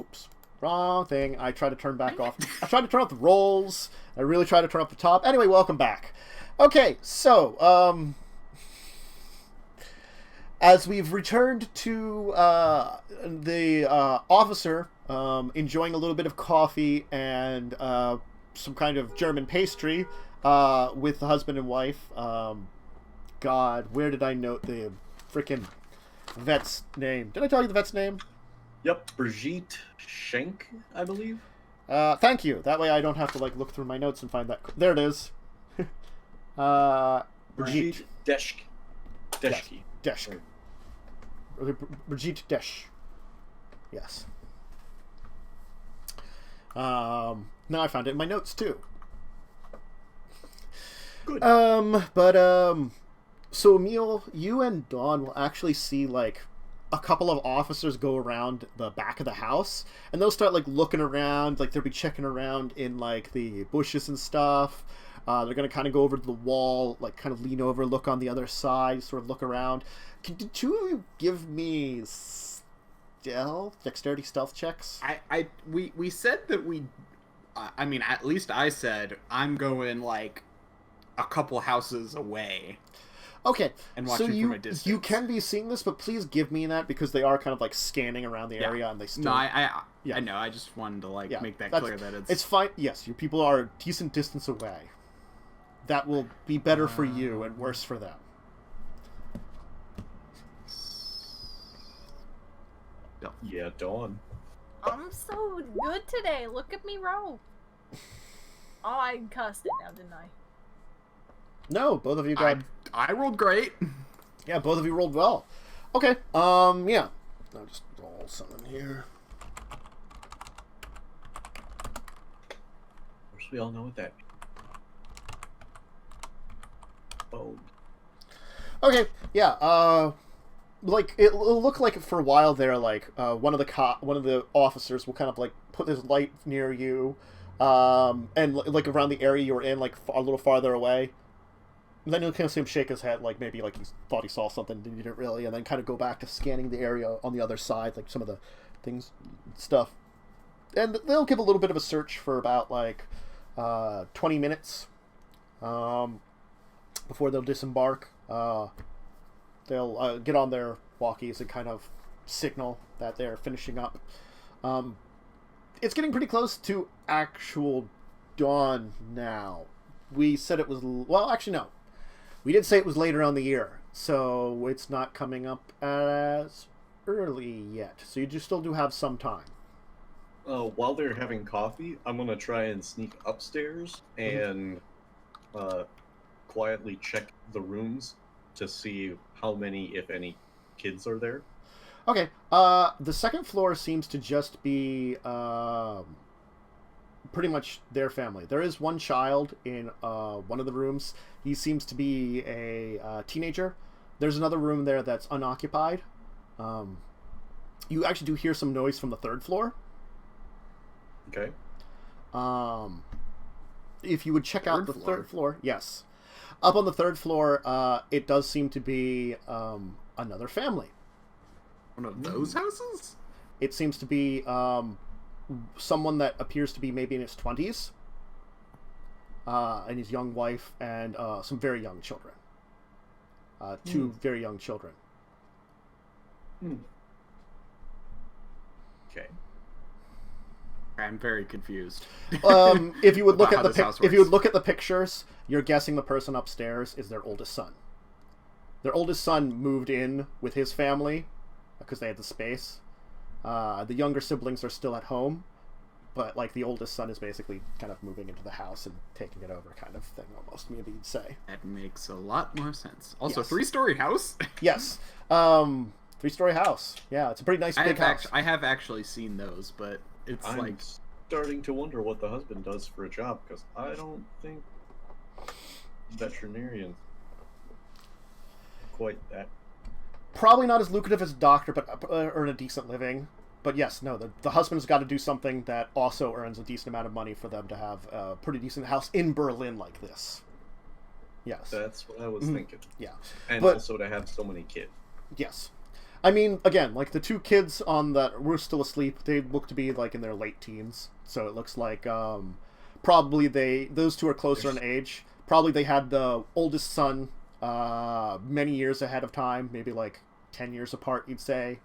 Oops. Wrong thing. I tried to turn back off. I tried to turn off the rolls. I really tried to turn off the top. Anyway, welcome back. Okay, so, as we've returned to the officer enjoying a little bit of coffee and some kind of German pastry with the husband and wife. God, where did I note the freaking vet's name? Did I tell you the vet's name? Yep, Brigitte Schenk, I believe. Thank you. That way I don't have to like look through my notes and find that. There it is. Brigitte Desch. Deschke. Desch. Brigitte Desch. Yes. Now I found it in my notes too. Good. So Emil, you and Dawn will actually see like a couple of officers go around the back of the house, and they'll start like looking around, like they'll be checking around in like the bushes and stuff. They're gonna kind of go over to the wall, like kind of lean over, look on the other side, sort of look around. Can the two of you give me dexterity stealth checks? We said that we. I mean, at least I said I'm going like a couple houses away. Okay, and watching from a distance. You can be seeing this, but please give me that because they are kind of like scanning around the area and they still. No, I know. I just wanted to like make that clear that it's fine. Yes, your people are a decent distance away. That will be better for you and worse for them. Yeah, Dawn. I'm so good today. Look at me roll. Oh, I cussed it now, didn't I? No, both of you got... I rolled great. Yeah, both of you rolled well. Okay, yeah. I'll just roll something here. Of course, we all know what that means. Oh. Okay, yeah, like, it'll look like for a while there, like, one of the officers will kind of, like, put his light near you, and, like, around the area you were in, like, a little farther away. And then you'll kind of see him shake his head, like maybe like he thought he saw something, and he didn't really, and then kind of go back to scanning the area on the other side, like some of the stuff. And they'll give a little bit of a search for about like 20 minutes before they'll disembark. They'll get on their walkies and kind of signal that they're finishing up. It's getting pretty close to actual dawn now. We said it was... Well, actually, no. We did say it was later on the year, so it's not coming up as early yet. So you just still do have some time. While they're having coffee, I'm going to try and sneak upstairs and quietly check the rooms to see how many, if any, kids are there. Okay. The second floor seems to just be... pretty much their family. There is one child in one of the rooms. He seems to be a teenager. There's another room there that's unoccupied. You actually do hear some noise from the third floor. Okay. If you would check out the third floor, yes. Up on the third floor, it does seem to be another family. One of those houses? It seems to be... someone that appears to be maybe in his 20s, and his young wife, and some very young children. Two very young children. Okay. I'm very confused. If you would look at the pictures, you're guessing the person upstairs is their oldest son. Their oldest son moved in with his family because they had the space. The younger siblings are still at home, but like the oldest son is basically kind of moving into the house and taking it over, kind of thing, almost, maybe you'd say. That makes a lot more sense. Also, Yes. 3-story house? Yes. 3-story house. Yeah, it's a pretty nice big house. I have actually seen those, but it's I'm starting to wonder what the husband does for a job, because I don't think veterinarian quite that. Probably not as lucrative as a doctor, but earn a decent living. But yes, no, the husband's got to do something that also earns a decent amount of money for them to have a pretty decent house in Berlin like this. Yes. That's what I was thinking. Yeah. And also to have so many kids. Yes. I mean, again, like the two kids on that were still asleep. They look to be like in their late teens, so it looks like probably those two are closer in age. Probably they had the oldest son many years ahead of time, maybe like 10 years apart, you'd say.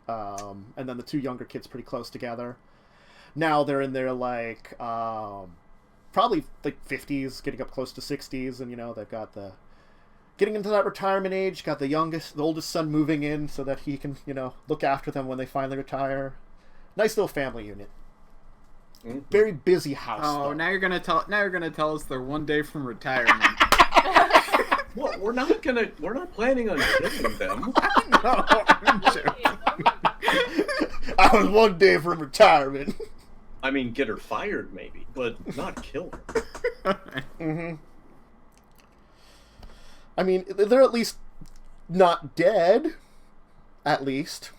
And then the two younger kids pretty close together. Now they're in their like probably like 50s, getting up close to 60s, and they've got the getting into that retirement age. Got the oldest son moving in so that he can look after them when they finally retire. Nice little family unit. Mm-hmm. Very busy house. Oh, though. Now you're gonna tell us they're one day from retirement. Well, we're not planning on killing them. No, I'm joking. I was one day from retirement. I mean, get her fired maybe, but not kill her. Mm-hmm. I mean, they're at least not dead. At least. ...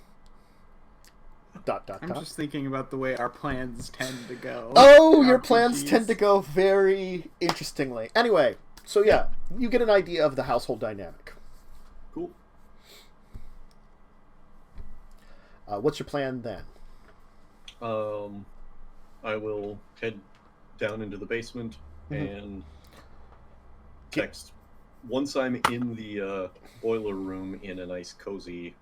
I'm just thinking about the way our plans tend to go. Oh, your plans tend to go very interestingly. Anyway, so yeah, you get an idea of the household dynamic. Cool. What's your plan then? I will head down into the basement and text. Once I'm in the boiler room in a nice, cozy,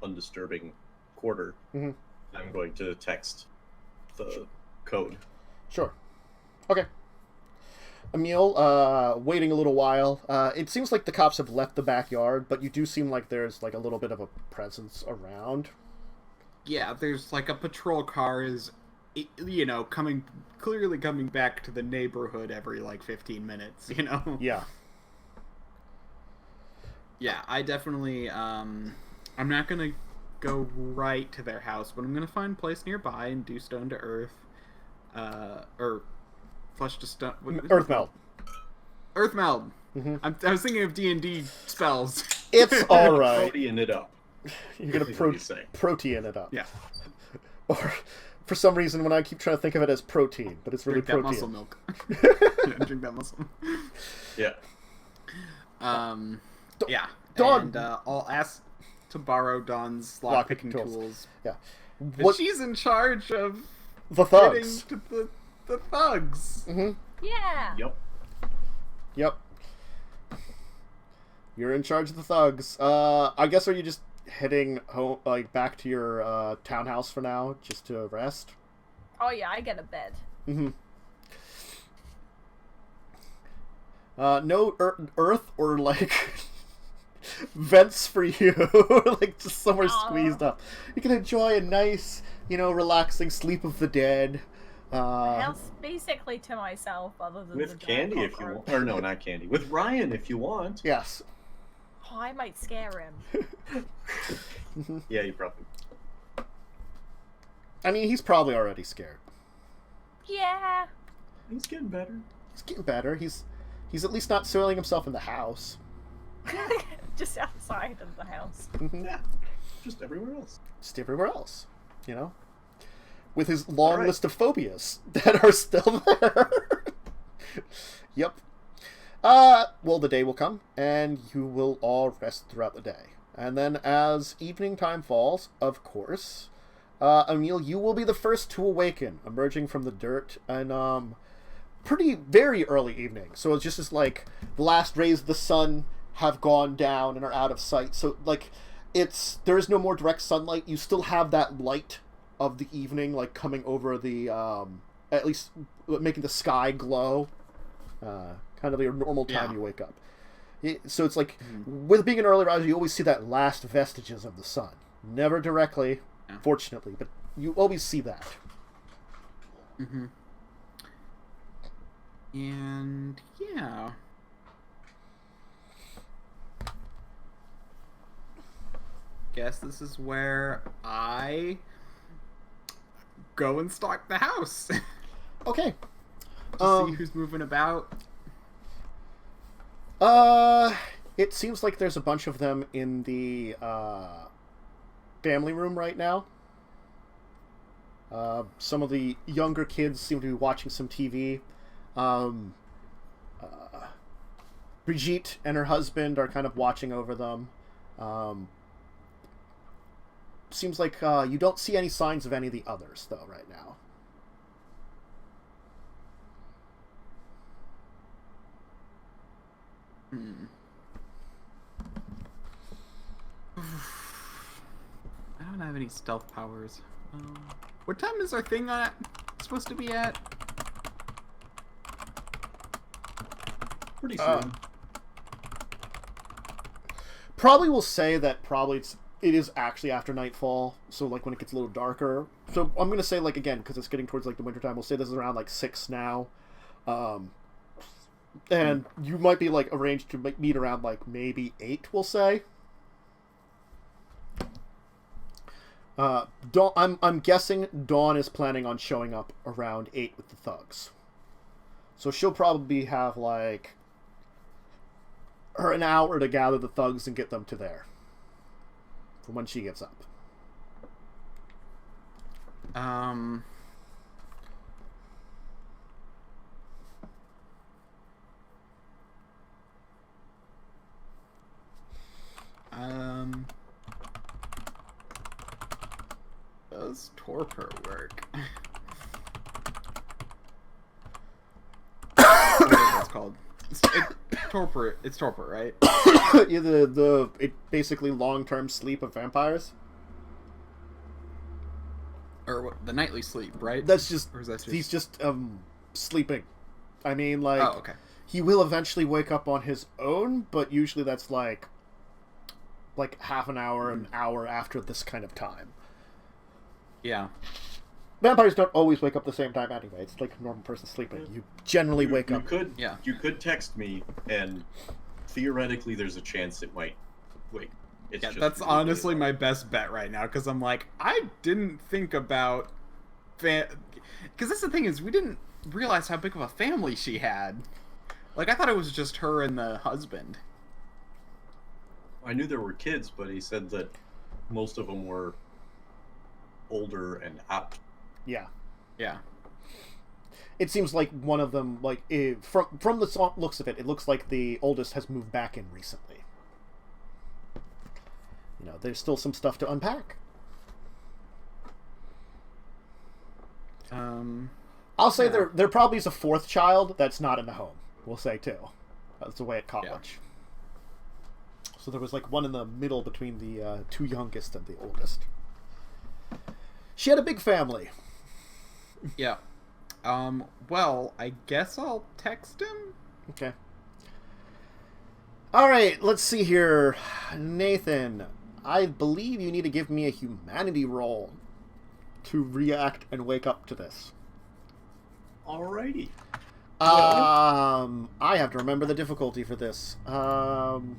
undisturbing quarter, I'm going to text the code. Sure. Okay. Emil, waiting a little while. It seems like the cops have left the backyard, but you do seem like there's like a little bit of a presence around. Yeah, there's like a patrol car is, clearly coming back to the neighborhood every like 15 minutes, Yeah. Yeah, I definitely, I'm not gonna go right to their house, but I'm gonna find a place nearby and do stone to earth, or flesh to stone. Earth meld. Earth meld. Mm-hmm. I was thinking of D&D spells. It's all right. Protein it up. You're gonna protein it up. Yeah. Or for some reason, when I keep trying to think of it as protein, but it's really Drink protein. That muscle milk. Drink that muscle. Yeah. Yeah. Dawn. And I'll ask to borrow Dawn's lockpicking tools. Yeah. What? She's in charge of the thugs. getting to the thugs. Mm-hmm. Yeah. Yep. You're in charge of the thugs. I guess, are you just heading home, like back to your townhouse for now, just to rest? Oh yeah, I get a bed. Mm-hmm. No earth or like vents for you, like just somewhere squeezed up. You can enjoy a nice, relaxing sleep of the dead. House basically to myself, other than with the Candy if you want, or no, not Candy. With Ryan if you want. Yes. Oh, I might scare him. Yeah, you probably. I mean, he's probably already scared. Yeah. He's getting better. He's getting better. He's at least not soiling himself in the house. Just outside of the house. Yeah. Just everywhere else. Just everywhere else. With his long list of phobias that are still there. Yep. Well, the day will come, and you will all rest throughout the day. And then as evening time falls, of course, Emil, you will be the first to awaken, emerging from the dirt, and, very early evening. So it's just as, like, the last rays of the sun have gone down and are out of sight. So, like, there is no more direct sunlight. You still have that light of the evening, like, coming over the, at least making the sky glow. Kind of your normal time you wake up. So it's like, with being an early riser, you always see that last vestiges of the sun. Never directly, fortunately, but you always see that. Mm-hmm. And, yeah. Guess this is where I go and stalk the house. Okay. To see who's moving about. It seems like there's a bunch of them in the family room right now. Some of the younger kids seem to be watching some TV. Brigitte and her husband are kind of watching over them. seems like you don't see any signs of any of the others, though, right now. I don't have any stealth powers. What time is our thing supposed to be at? Pretty soon. Probably will say that it is actually after nightfall, so like when it gets a little darker. So I'm gonna say, like, again, because it's getting towards like the wintertime, we'll say this is around like 6 now. And you might be like arranged to meet around like maybe 8, we'll say. I'm guessing Dawn is planning on showing up around 8 with the thugs. So she'll probably have like an hour to gather the thugs and get them to there from when she gets up. Does torpor work? What it's called? Torpor. It's torpor, right? Yeah, it basically long-term sleep of vampires. Or what, the nightly sleep, right? That's just, or is that just... he's just sleeping. I mean, like, oh, okay. He will eventually wake up on his own, but usually that's like half an hour, an hour after this kind of time. Yeah. Vampires don't always wake up at the same time anyway. It's like a normal person sleeping. You generally wake up. You could text me, and theoretically there's a chance it might wake. Yeah, that's honestly my best bet right now, because I'm like, I didn't think about... Because that's the thing, is we didn't realize how big of a family she had. Like, I thought it was just her and the husband. I knew there were kids, but he said that most of them were older and out. Yeah. Yeah. It seems like one of them, like, from the looks of it, it looks like the oldest has moved back in recently. You know, there's still some stuff to unpack. I'll say there probably is a 4th child that's not in the home. We'll say, too. That's the way at college. Yeah. So there was, like, one in the middle between the 2 youngest and the oldest. She had a big family. Yeah. Well, I guess I'll text him? Okay. Alright, let's see here. Nathan, I believe you need to give me a humanity roll to react and wake up to this. Alrighty. I have to remember the difficulty for this. Vampire...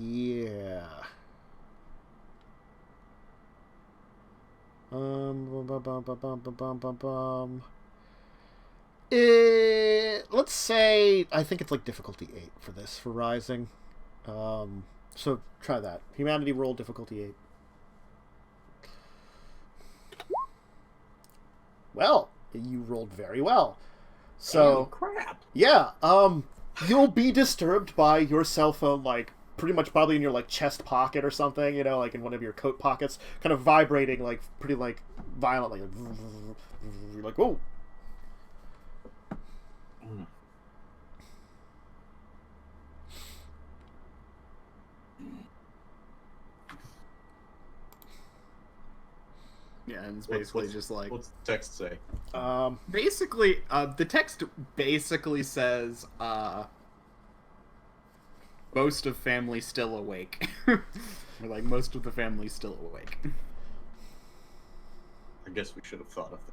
Yeah. Let's say I think it's like difficulty 8 for this, for rising. So try that. Humanity roll difficulty 8. Well, you rolled very well. So crap. Yeah, you'll be disturbed by your cell phone, like, pretty much probably in your, like, chest pocket or something, you know, like in one of your coat pockets, kind of vibrating, like, pretty, like, violently. You're like, whoa. Yeah, and it's basically just like... What's the text say? Basically, the text basically says, most of family still awake. Or like, most of the family still awake. I guess we should have thought of that,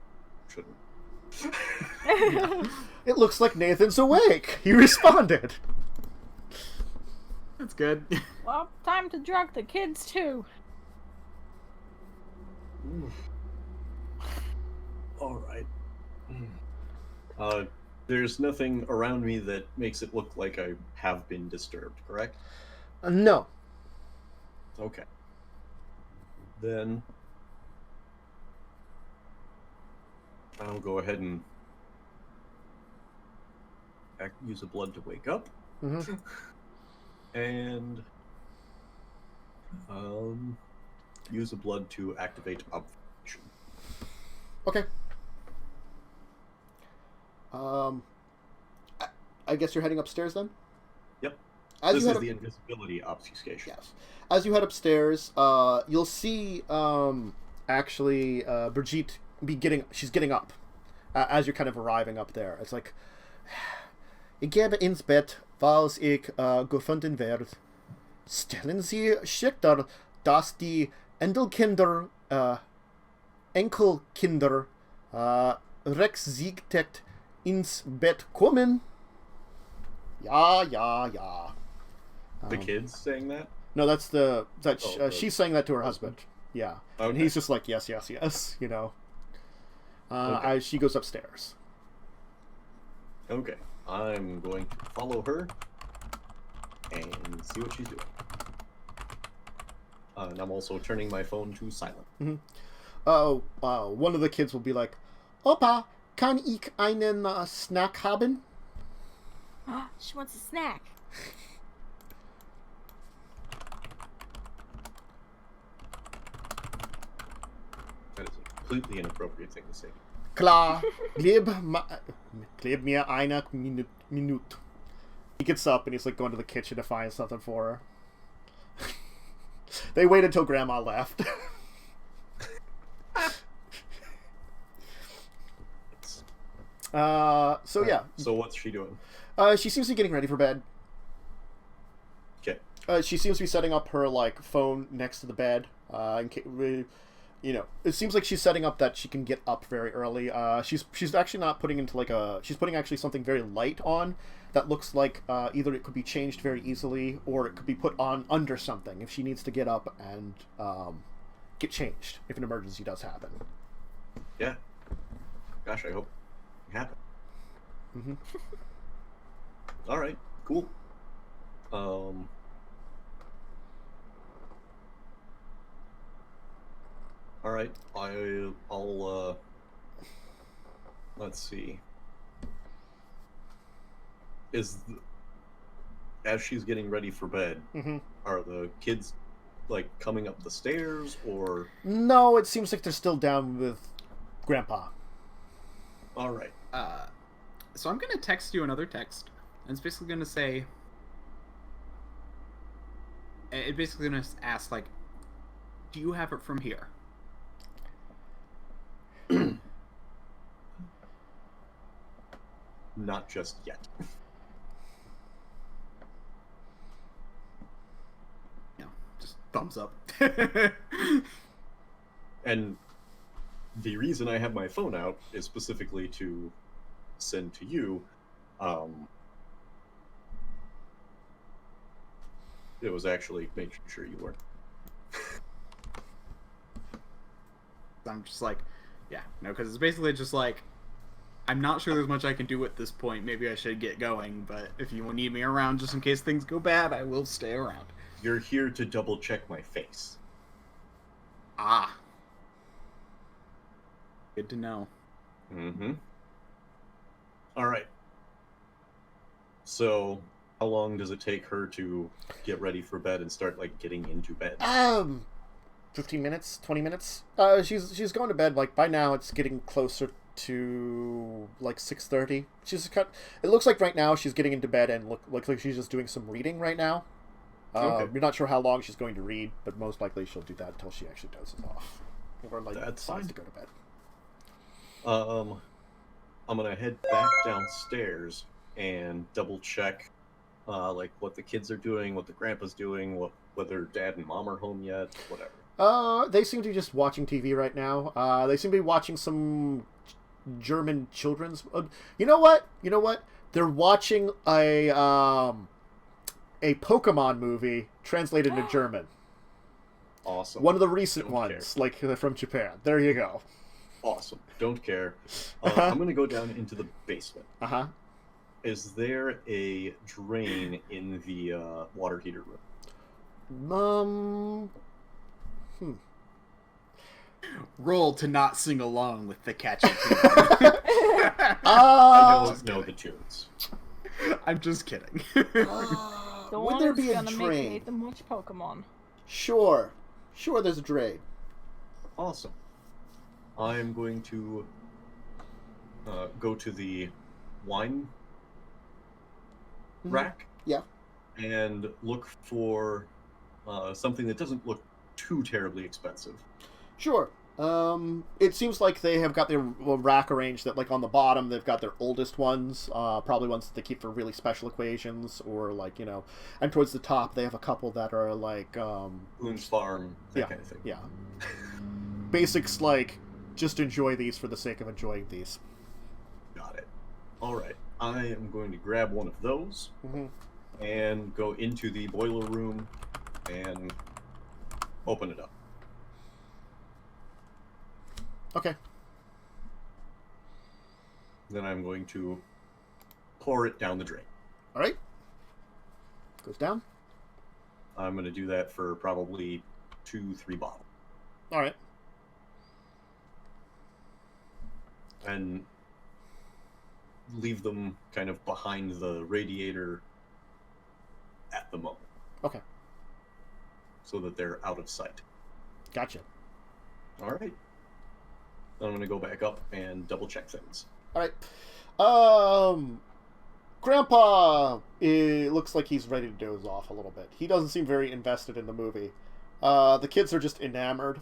shouldn't we? Yeah. It looks like Nathan's awake. He responded. That's good. Well, time to drug the kids, too. All right. There's nothing around me that makes it look like I have been disturbed, correct? No. Okay. Then I'll go ahead and use a blood to wake up. Mm-hmm. And use a blood to activate observation. Okay. I guess you're heading upstairs then? Yep. As This you is head the invisibility obfuscation. Yes. As you head upstairs, you'll see actually Brigitte she's getting up as you're kind of arriving up there. It's like, ik heb ins bed, als ik gefunden werd. Stellen Sie sicher, dass die Enkelkinder rechtzeitig ins Bett kommen. Ja, ja, ja. The kids saying that? No, she's saying that to her husband. Yeah. Okay. And he's just like, yes, yes, yes, you know. Okay. As she goes upstairs. Okay. I'm going to follow her and see what she's doing. And I'm also turning my phone to silent. Mm-hmm. One of the kids will be like, Opa, kann ich einen Snack haben? She wants a snack. That is a completely inappropriate thing to say. Klar, gib mir eine Minute. He gets up and he's like going to the kitchen to find something for her. They wait until Grandma left. Yeah. So what's she doing? She seems to be getting ready for bed. Okay. She seems to be setting up her like phone next to the bed. You know, it seems like she's setting up that she can get up very early. She's actually not putting into like she's putting actually something very light on that looks like either it could be changed very easily or it could be put on under something if she needs to get up and get changed if an emergency does happen. Yeah. Gosh, I hope it happens. Mm-hmm. All right. Cool. All right. I'll let's see. As she's getting ready for bed, Mm-hmm. are the kids like coming up the stairs or? No, it seems like they're still down with Grandpa. All right. So I'm gonna text you another text, and it's basically gonna say. It's basically gonna ask like, "Do you have it from here?" Not just yet. No, just thumbs up. And the reason I have my phone out is specifically to send to you. It was actually making sure you weren't. I'm just like, yeah, no, because it's basically just like, I'm not sure there's much I can do at this point. Maybe I should get going, but if you need me around just in case things go bad, I will stay around. You're here to double check my face. Ah. Good to know. Mm-hmm. All right. So, how long does it take her to get ready for bed and start like getting into bed? 15 minutes, 20 minutes. She's going to bed. Like by now, it's getting closer to like 6:30. It looks like right now she's getting into bed and looks like she's just doing some reading right now. Okay. You're not sure how long she's going to read, but most likely she'll do that until she actually dozes off, or like That's decides fine. to go to bed. I'm gonna head back downstairs and double check, like what the kids are doing, what the grandpa's doing, whether Dad and Mom are home yet, whatever. They seem to be just watching TV right now. They seem to be watching some German children's. You know what? They're watching a Pokemon movie translated into German. Awesome. One of the recent Don't ones, care. like from Japan. There you go. Awesome. Don't care. I'm going to go down into the basement. Uh-huh. Is there a drain in the water heater room? Roll to not sing along with the catchy tune. I don't know the tunes. I'm just kidding. The Would one there that's be a gonna make drain? Nathan watch Pokemon. Sure, there's a drain. Awesome. I'm going to go to the wine rack. Yeah. And look for something that doesn't look too terribly expensive. Sure. It seems like they have got their rack arranged that, like, on the bottom, they've got their oldest ones, probably ones that they keep for really special occasions, or, like, you know, and towards the top, they have a couple that are, like, Boone's Farm, that kind of thing. Yeah. Basics, like, just enjoy these for the sake of enjoying these. Got it. All right. I am going to grab one of those and go into the boiler room and open it up. Okay. Then I'm going to pour it down the drain. All right. Goes down. I'm going to do that for probably 2-3 bottles. All right. And leave them kind of behind the radiator at the moment. Okay. So that they're out of sight. Gotcha. All right. Then I'm going to go back up and double check things. All right. Grandpa, it looks like he's ready to doze off a little bit. He doesn't seem very invested in the movie. The kids are just enamored.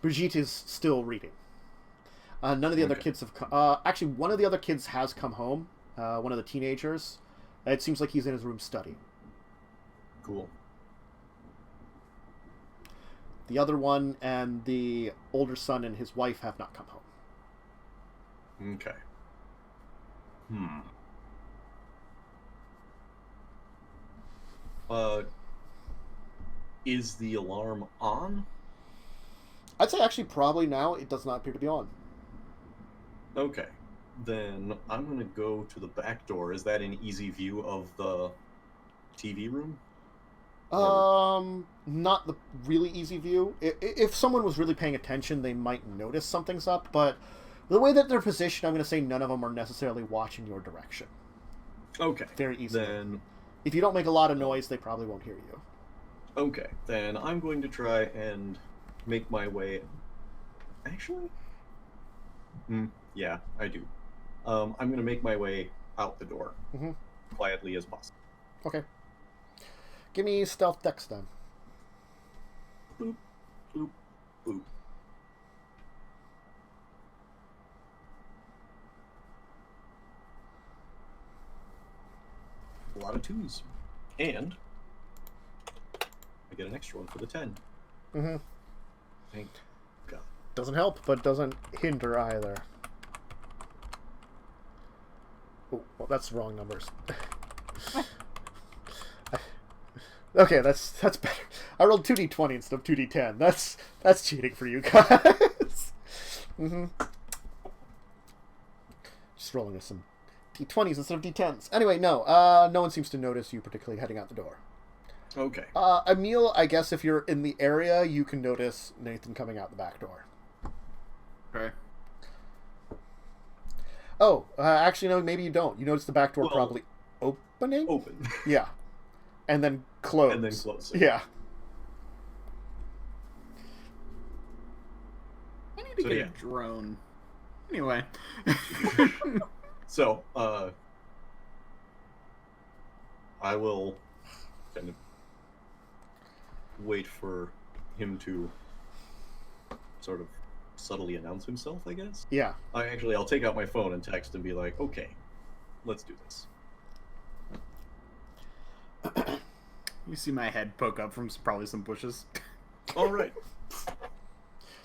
Brigitte is still reading. None of the other kids have come. Actually, one of the other kids has come home. One of the teenagers. It seems like he's in his room studying. Cool. The other one and the older son and his wife have not come home. Okay. Is the alarm on? I'd say actually probably now it does not appear to be on. Okay. Then I'm going to go to the back door. Is that an easy view of the TV room? Not the really easy view. If someone was really paying attention, they might notice something's up, but the way that they're positioned, I'm going to say none of them are necessarily watching your direction. Okay. Very easy. Then, if you don't make a lot of noise, they probably won't hear you. okay. Then I'm going to try and make my way... Actually? Yeah, I do. I'm going to make my way out the door. Quietly as possible. Okay. Give me stealth dex then. Boop, boop, boop. A lot of 2s. And I get an extra one for the 10. Thank God. Doesn't help, but doesn't hinder either. Oh, well, that's wrong numbers. Okay, that's better. I rolled 2d20 instead of 2d10. That's cheating for you guys. Just rolling with some d20s instead of d10s. Anyway, no. No one seems to notice you particularly heading out the door. Okay. Emil, I guess if you're in the area, you can notice Nathan coming out the back door. Okay. Oh, actually, no, maybe you don't. You notice the back door probably opening? Open. Yeah. And then close. And then close. Yeah. I need to get a drone. Anyway. So, I will kind of wait for him to sort of subtly announce himself, I guess. Yeah. I'll take out my phone and text and be like, okay, let's do this. You see my head poke up from probably some bushes. All right.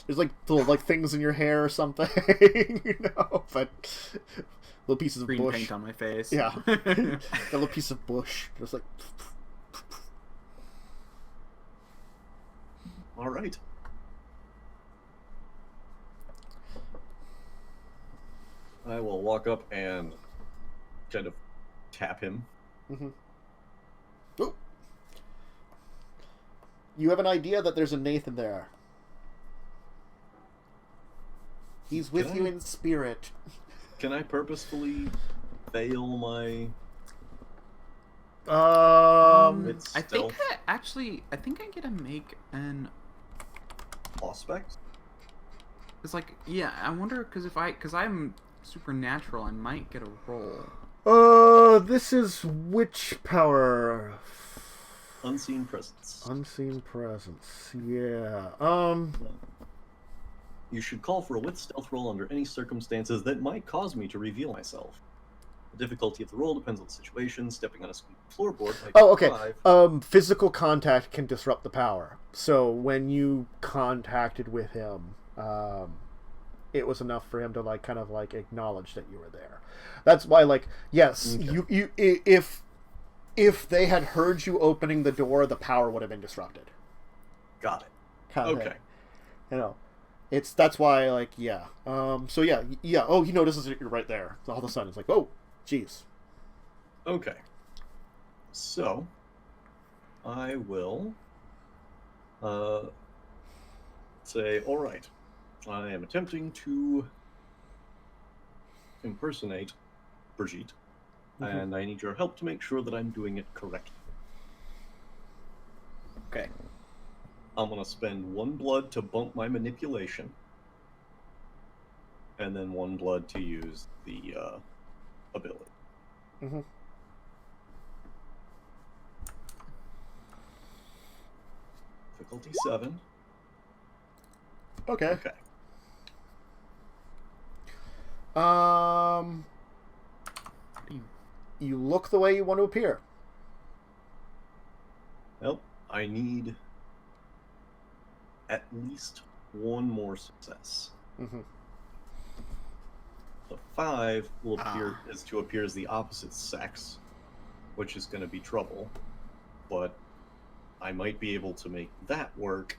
There's like little things in your hair or something, you know, but little pieces of Green bush. paint on my face. Yeah. A little piece of bush. Just like. All right. I will walk up and kind of tap him. Mm-hmm. Oh. You have an idea that there's a Nathan there. He's with you in spirit. Can I purposefully fail my... I think I think I get to make an Aspect? It's like, yeah, I wonder, because I'm supernatural, I might get a roll. This is witch power. Unseen presence. Unseen presence. Yeah. You should call for a wit stealth roll under any circumstances that might cause me to reveal myself. The difficulty of the roll depends on the situation. Stepping on a squeaky floorboard might be okay. 5. Physical contact can disrupt the power. So when you contacted with him, it was enough for him to like kind of like acknowledge that you were there. That's why, like, yes, okay. If they had heard you opening the door, the power would have been disrupted. Got it. Okay. You know, that's why, like, yeah. So yeah. Oh, he notices that you're right there. All of a sudden, it's like, oh, jeez. Okay. So, I will say, all right, I am attempting to impersonate Brigitte, and I need your help to make sure that I'm doing it correctly. Okay. I'm going to spend 1 blood to bump my manipulation, and then 1 blood to use the ability. Difficulty 7. Okay. You look the way you want to appear. Well, I need at least 1 more success. The 5 will appear as the opposite sex, which is going to be trouble, but I might be able to make that work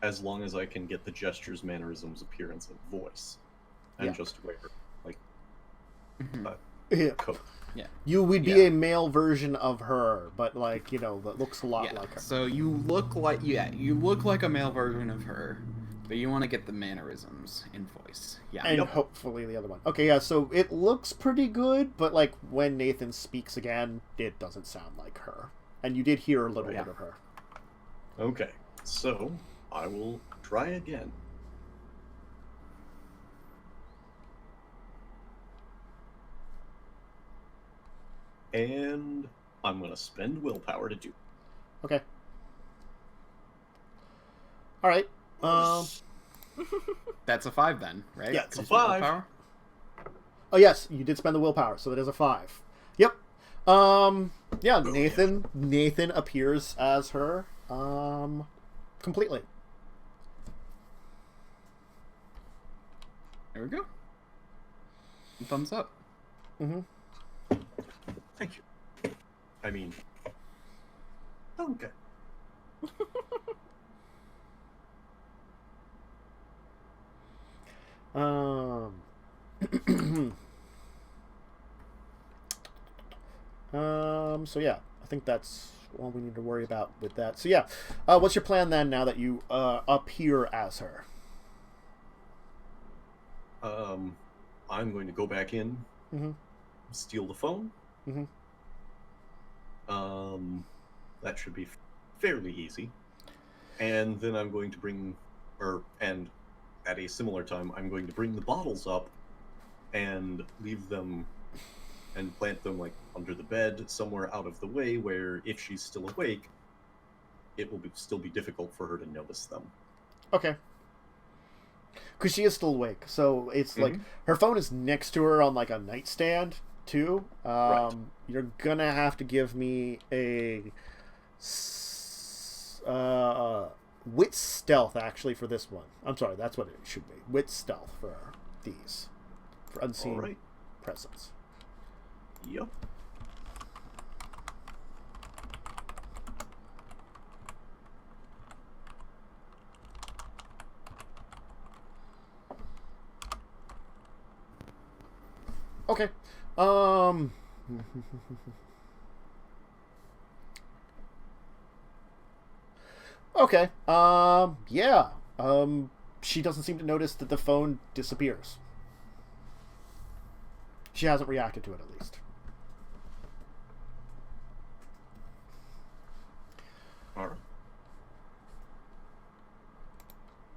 as long as I can get the gestures, mannerisms, appearance, and voice, and just wear like a coat. Yeah. You would be a male version of her, but like, you know, that looks a lot like her. So you look like a male version of her, but you want to get the mannerisms and voice. Yeah. And hopefully the other one. Okay, yeah, so it looks pretty good, but like when Nathan speaks again, it doesn't sound like her. And you did hear a little bit of her. Okay. So I will try again. And I'm going to spend willpower to do it. Okay. All right. That's a 5 then, right? Yeah, it's a 5. Oh, yes, you did spend the willpower, so that is a 5. Yep. Yeah, Nathan appears as her, completely. There we go. Thumbs up. Thank you. I mean, okay. So yeah, I think that's all we need to worry about with that. So yeah, what's your plan then now that you appear as her? I'm going to go back in, steal the phone. That should be fairly easy. And then I'm going to and at a similar time, I'm going to bring the bottles up and leave them and plant them like under the bed, somewhere out of the way, where if she's still awake, it will still be difficult for her to notice them. Okay. Because she is still awake, so it's like her phone is next to her on like a nightstand too. Right. You're gonna have to give me a wit stealth actually for this one. I'm sorry, that's what it should be. Wit stealth for these, for unseen presence. Yep. Okay. Yeah. She doesn't seem to notice that the phone disappears. She hasn't reacted to it, at least. All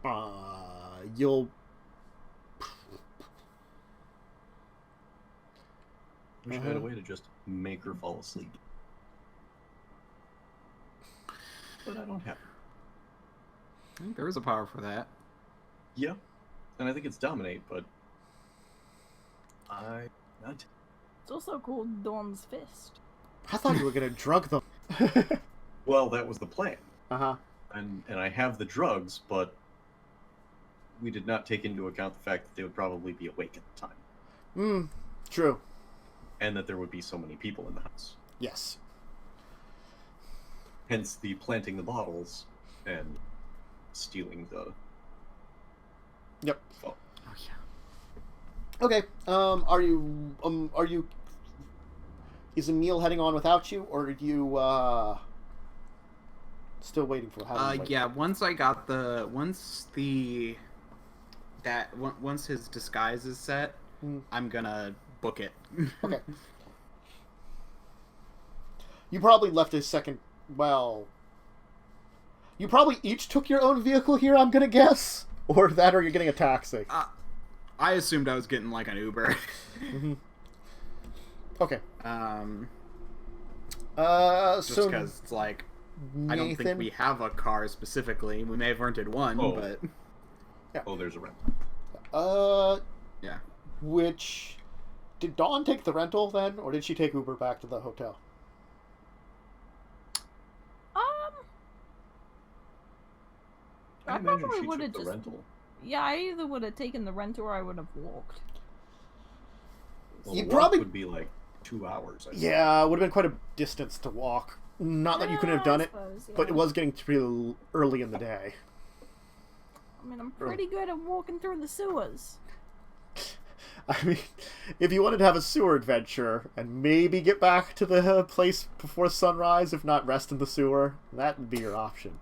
right. You'll... Wish I had a way to just make her fall asleep. But I don't have it. I think there is a power for that. Yeah. And I think it's dominate, but... not... It's also called Dawn's Fist. I thought you were going to drug them. Well, that was the plan. Uh-huh. And I have the drugs, but we did not take into account the fact that they would probably be awake at the time. True. And that there would be so many people in the house. Yes. Hence the planting the bottles and stealing the... Yep. phone. Oh yeah. Okay. Are you... Is Emil heading on without you, or are you, still waiting for Yeah, once his disguise is set, I'm gonna book it. Okay. You probably left a second... Well... You probably each took your own vehicle here, I'm gonna guess? Or that, or you're getting a taxi. I assumed I was getting, like, an Uber. Okay. Just so... because it's like... Nathan... I don't think we have a car specifically. We may have rented one, but... Yeah. Oh, there's a rental. Yeah. Which... Did Dawn take the rental, then? Or did she take Uber back to the hotel? I probably imagine she would have took the just... rental. Yeah, I either would have taken the rental or I would have walked. Well, You the probably- walk would be like 2 hours. I think. Yeah, it would have been quite a distance to walk. Not that you couldn't have done it, but it was getting pretty early in the day. I mean, I'm pretty good at walking through the sewers. I mean, if you wanted to have a sewer adventure and maybe get back to the place before sunrise, if not rest in the sewer, that would be your option.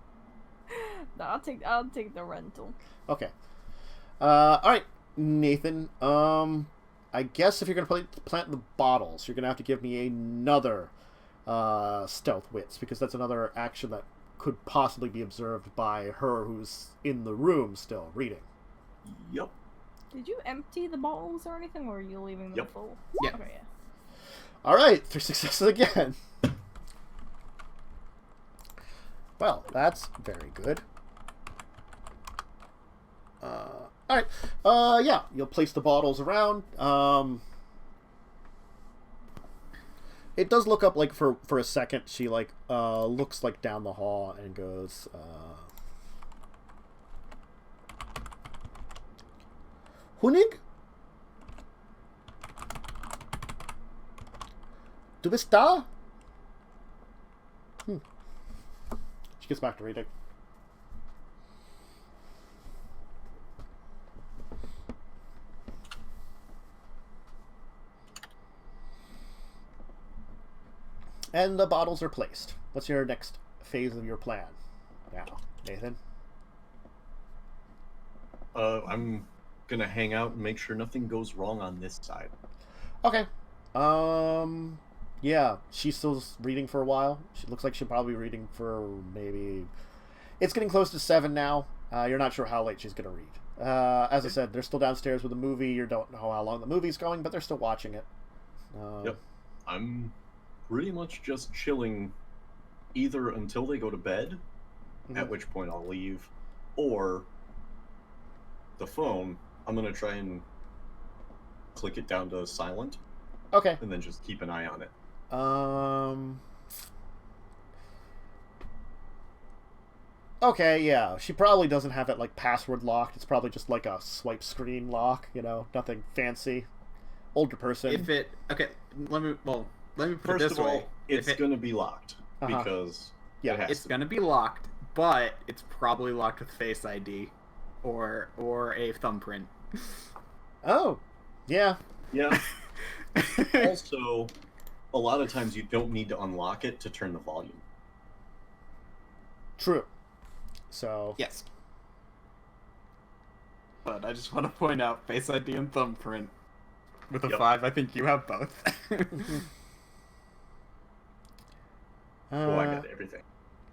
No, I'll take the rental. Okay. Alright, Nathan. I guess if you're going to plant the bottles, you're going to have to give me another stealth wits, because that's another action that could possibly be observed by her who's in the room still reading. Yep. Did you empty the bottles or anything, or are you leaving them Yep. full? Yeah. Okay, yeah. Alright, 3 successes again. Well, that's very good. Alright, yeah, you'll place the bottles around. It does look up, like, for a second. She, like, looks, like, down the hall and goes, Hunig? Du bist da? She gets back to reading. And the bottles are placed. What's your next phase of your plan now, Nathan? I'm gonna hang out and make sure nothing goes wrong on this side. Okay. Yeah, she's still reading for a while. She looks like she'll probably be reading for maybe... It's getting close to 7 now. You're not sure how late she's going to read. As I said, they're still downstairs with the movie. You don't know how long the movie's going, but they're still watching it. Yep. I'm pretty much just chilling either until they go to bed, at which point I'll leave, or the phone, I'm going to try and click it down to silent. Okay. And then just keep an eye on it. Okay, yeah. She probably doesn't have it, like, password locked. It's probably just, like, a swipe screen lock, you know? Nothing fancy. Older person. If it... Okay, let me put it First this of all, way. it's going to be locked, Uh-huh. because Yeah, it has It's to. going to be locked, but it's probably locked with Face ID or a thumbprint. Oh, yeah. Yeah. Also, a lot of times you don't need to unlock it to turn the volume. True. So... Yes. But I just want to point out Face ID and Thumbprint. With a 5, I think you have both. Oh, I got everything.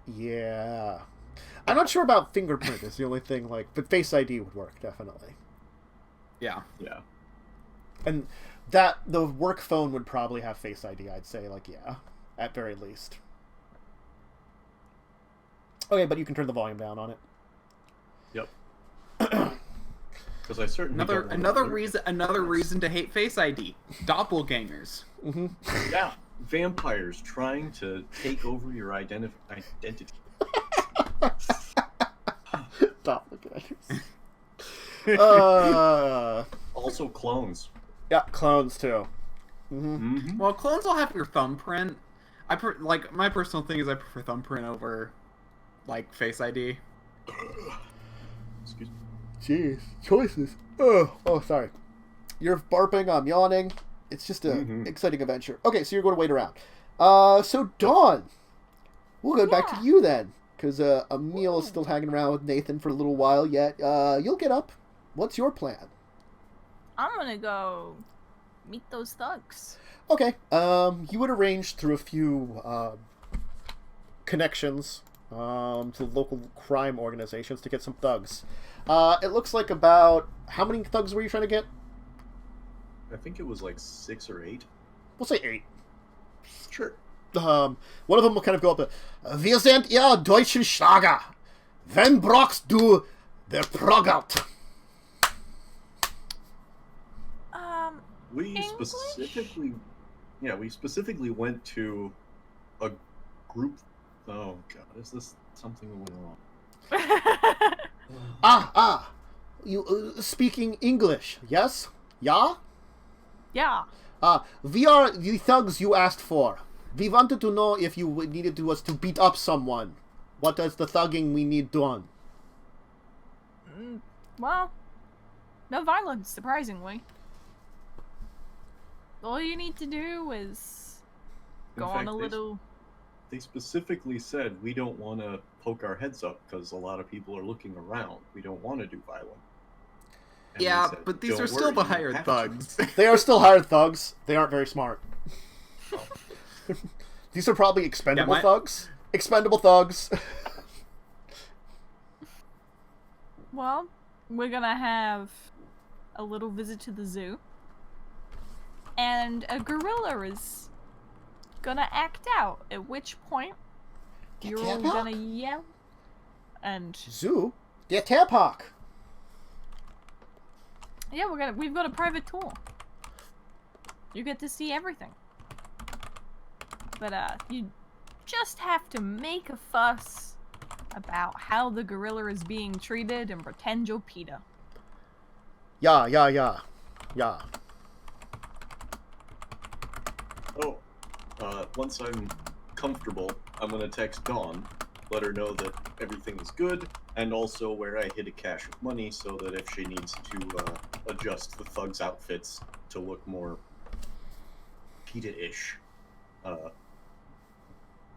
Yeah. I'm not sure about fingerprint is the only thing, like, but Face ID would work, definitely. Yeah. Yeah. And the work phone would probably have Face ID, I'd say, like, yeah, at very least. Okay, but you can turn the volume down on it. Yep. Because I certainly another reason to hate Face ID. Doppelgangers. Mm-hmm. Yeah. Vampires trying to take over your identity. Doppelgangers. Also clones. Yeah, clones too. Mm-hmm. Mm-hmm. Well, clones will have your thumbprint. Like my personal thing is I prefer thumbprint over like Face ID. Excuse me. Jeez, choices. Oh, sorry. You're barping. I'm yawning. It's just a exciting adventure. Okay, so you're going to wait around. So Dawn, we'll go back to you then, because Emil is still hanging around with Nathan for a little while yet. You'll get up. What's your plan? I'm gonna go meet those thugs. Okay. You would arrange through a few connections to local crime organizations to get some thugs. It looks like about... How many thugs were you trying to get? I think it was like 6 or 8. We'll say 8. Sure. One of them will kind of go up to... Wir sind ihr deutschen Schlager. Wen brauchst du der Programm? We English? specifically went to a group. Oh God, is this something going on? You speaking English, yes? Yeah? Yeah. We are the thugs you asked for. We wanted to know if you needed us to beat up someone. What is the thugging we need done? Well, no violence, surprisingly. All you need to do is go on a little... They specifically said we don't want to poke our heads up because a lot of people are looking around. We don't want to do violent. And Yeah, they said, but these "Don't are still worry, the you hired have thugs. They are still hired thugs. They aren't very smart. These are probably expendable thugs. Expendable thugs. Well, we're gonna have a little visit to the zoo. And a gorilla is gonna act out, at which point you're all gonna yell. And Zoo? Der Tierpark. yeah, we've got a private tour. You get to see everything. But you just have to make a fuss about how the gorilla is being treated and pretend you're Peter. Yeah. Oh, once I'm comfortable, I'm gonna text Dawn, let her know that everything is good, and also where I hid a cache of money so that if she needs to adjust the thugs' outfits to look more PETA-ish,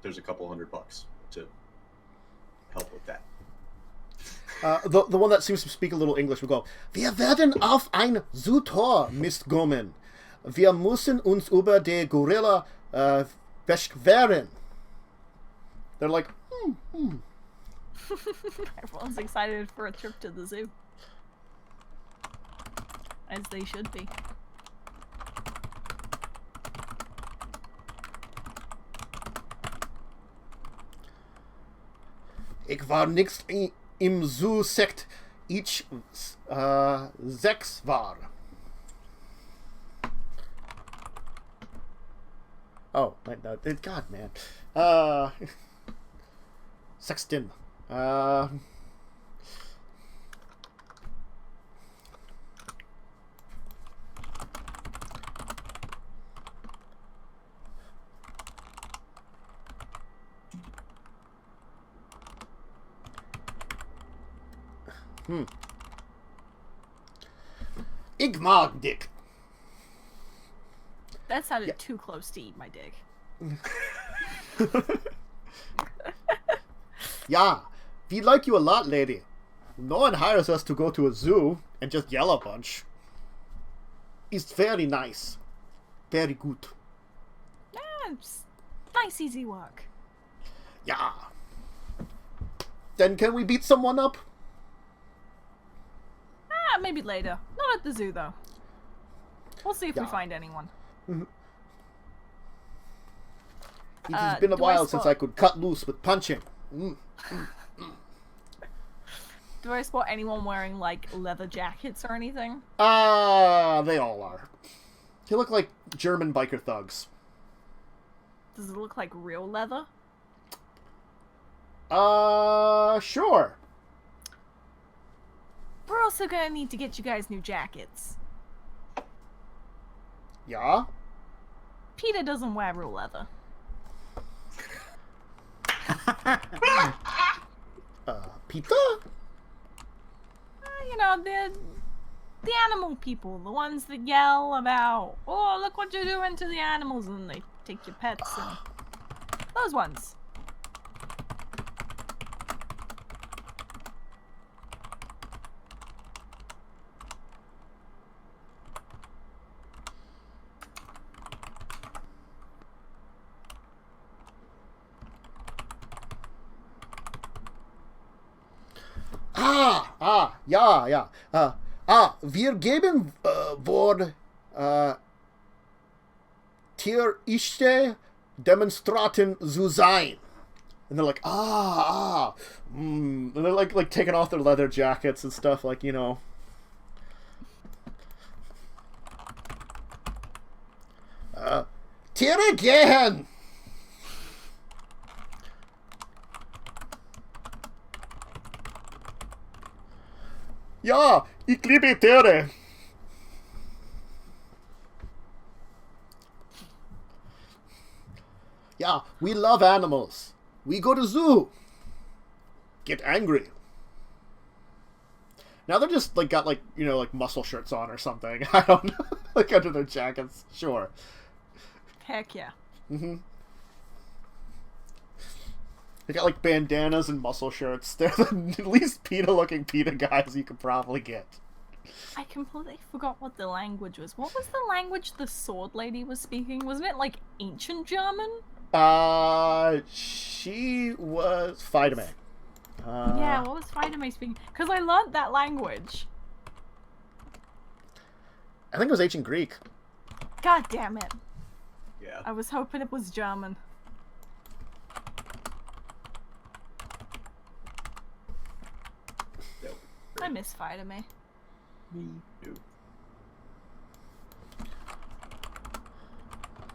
there's a couple $100 to help with that. The one that seems to speak a little English will go, Wir werden auf ein Zoo-Tor mitkommen. Wir müssen uns über die Gorilla beschweren. They're like, Everyone's excited for a trip to the zoo. As they should be. Ich war nix im Zoo-Sekt, ich 6 war. Oh, no, God, man. Sexton. Ich mag dich. That sounded too close to eat my dick. Yeah, we like you a lot, lady. No one hires us to go to a zoo and just yell a bunch. It's very nice. Very good. Yeah, it's nice, easy work. Yeah. Then can we beat someone up? Maybe later. Not at the zoo, though. We'll see if we Yeah. find anyone. It has been a do I while since spot- I could cut loose with punching. Do I spot anyone wearing, like, leather jackets or anything? They all are. They look like German biker thugs. Does it look like real leather? Sure. We're also gonna need to get you guys new jackets. Yeah? Peter doesn't wear real leather. Pizza? You know, the animal people, the ones that yell about, oh, look what you're doing to the animals, and they take your pets, and those ones. Ja. Wir geben Wort Tieriste demonstraten zu sein. And they're like, and they're like taking off their leather jackets and stuff, like, you know. Tiere gehen! Ja, ich liebe Tiere. Yeah, we love animals. We go to zoo. Get angry. Now they're just like got like, you know, like muscle shirts on or something. I don't know. Like under their jackets. Sure. Heck yeah. Mm-hmm. They got like bandanas and muscle shirts. They're the least PETA-looking PETA guys you could probably get. I completely forgot what the language was. What was the language the sword lady was speaking? Wasn't it like ancient German? She was VtM. Yeah, what was VtM speaking? Because I learned that language. I think it was ancient Greek. God damn it. Yeah. I was hoping it was German. That would be I great. miss VtM. Me too.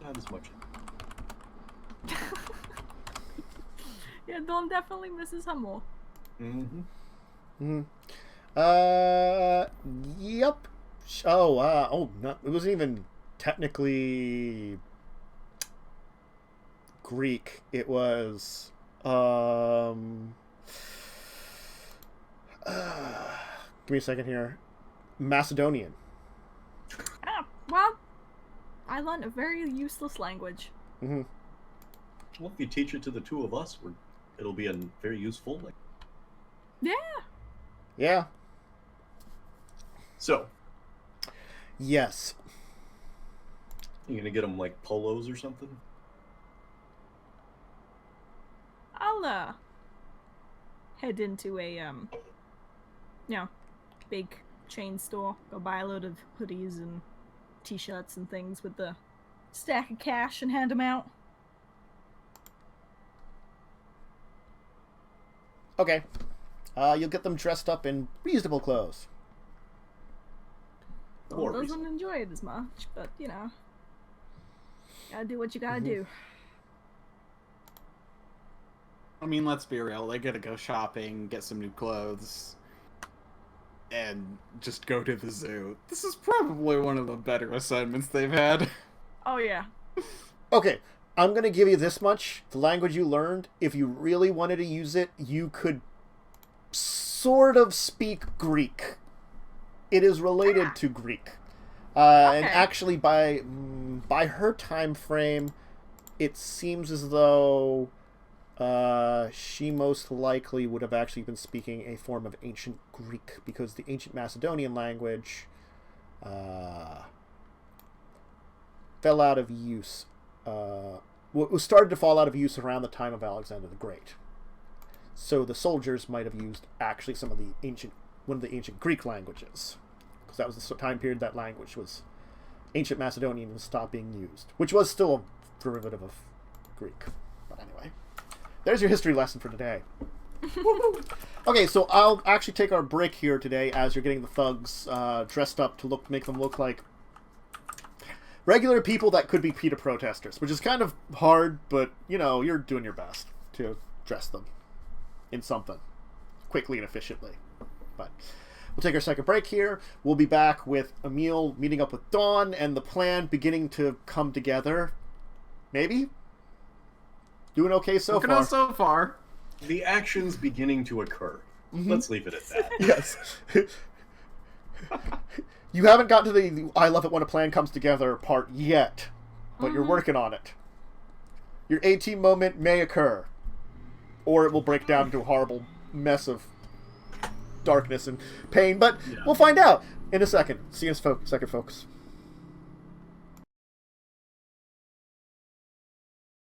Not as much. Yeah, Dawn definitely misses her more. Mm-hmm. Yep. No, it wasn't even technically Greek. It was, give me a second here. Macedonian. Ah, well, I learned a very useless language. Mm-hmm. Well, if you teach it to the two of us, it'll be a very useful. Yeah. Yeah. So, Yes. you gonna get them like polos or something? I'll head into a big chain store, go buy a load of hoodies and t-shirts and things with the stack of cash and hand them out. Okay. You'll get them dressed up in reasonable clothes. More Dawn reason. doesn't enjoy it as much, but you know, gotta do what you gotta do. I mean, let's be real. They gotta go shopping, get some new clothes, and just go to the zoo. This is probably one of the better assignments they've had. Oh yeah. Okay, I'm gonna give you this much. The language you learned, if you really wanted to use it, you could sort of speak Greek. It is related to Greek. And Okay. actually, by her time frame, it seems as though she most likely would have actually been speaking a form of ancient Greek, because the ancient Macedonian language fell out of use. Was started to fall out of use around the time of Alexander the Great. So the soldiers might have used actually one of the ancient Greek languages, because that was the time period that language was ancient Macedonian and stopped being used, which was still a derivative of Greek. But anyway, there's your history lesson for today. Okay, so I'll actually take our break here today as you're getting the thugs dressed up to make them look like regular people that could be PETA protesters, which is kind of hard, but, you know, you're doing your best to dress them in something quickly and efficiently. But we'll take our second break here. We'll be back with Emil meeting up with Dawn and the plan beginning to come together. Maybe? Doing okay so Looking far. out so far. The action's beginning to occur. Let's leave it at that. Yes. You haven't gotten to the I love it when a plan comes together part yet, but you're working on it. Your A-team moment may occur, or it will break down into a horrible mess of darkness and pain, but we'll find out in a second. See you in a second, folks.